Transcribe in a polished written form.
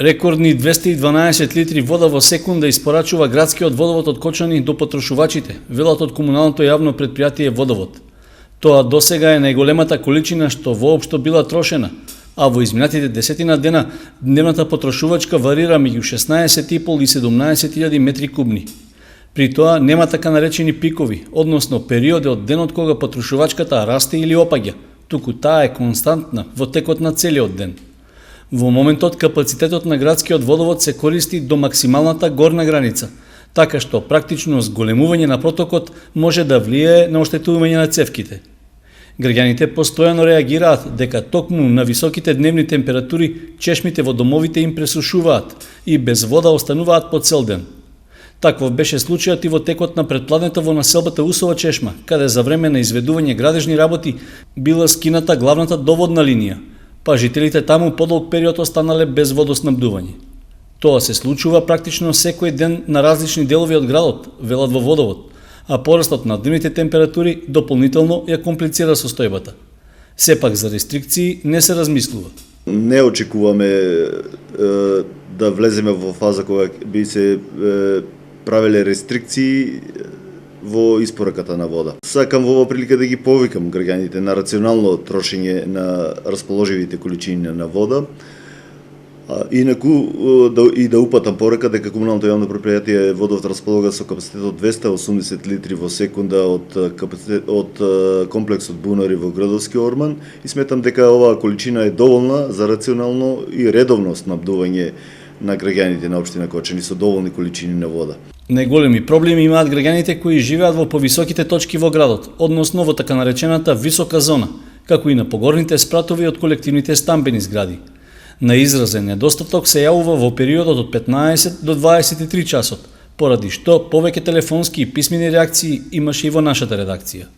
Рекордни 212 литри вода во секунда испорачува градскиот водовод од Кочани до потрошувачите, велат од комуналното јавно предпријатие Водовод. Тоа досега е најголемата количина што воопшто била трошена, а во изминатите 10 дена дневната потрошувачка варира меѓу 16,5 и 17.000 метри кубни. При тоа нема така наречени пикови, односно периоди од денот кога потрошувачката расте или опаѓа, туку таа е константна во текот на целиот ден. Во моментот капацитетот на градскиот водовод се користи до максималната горна граница, така што практично зголемување на протокот може да влијае на оштетување на цевките. Граѓаните постојано реагираат дека токму на високите дневни температури чешмите во домовите им пресушуваат и без вода остануваат по цел ден. Таков беше случајот и во текот на претпладнето во населбата Усова чешма, каде за време на изведување градежни работи била скината главната доводна линија, па жителите таму подолг период останале без водоснабдување. Тоа се случува практично секој ден на различни делови од градот, велат во Водовод, а порастот на дневните температури дополнително ја комплицира состојбата. Сепак за рестрикции не се размислува. Не очекуваме да влеземе во фаза кога би се правеле рестрикции во испораката на вода. Сакам во оваа прилика да ги повикам граѓаните на рационално трошење на расположивите количини на вода. Инаку да упатам порека дека комуналното јавно предпријатие Водовод располага со капацитет од 280 литри во секунда од комплексот бунари во Градовски Орман и сметам дека оваа количина е доволна за рационално и редовно снабдување на граѓаните на општина Кочани со доволни количини на вода. Најголеми проблеми имаат граѓаните кои живеат во повисоките точки во градот, односно во така наречената висока зона, како и на погорните спратови од колективните стамбени згради. На изразен недостаток се јавува во периодот од 15 до 23 часот, поради што повеќе телефонски и писмени реакции имаше и во нашата редакција.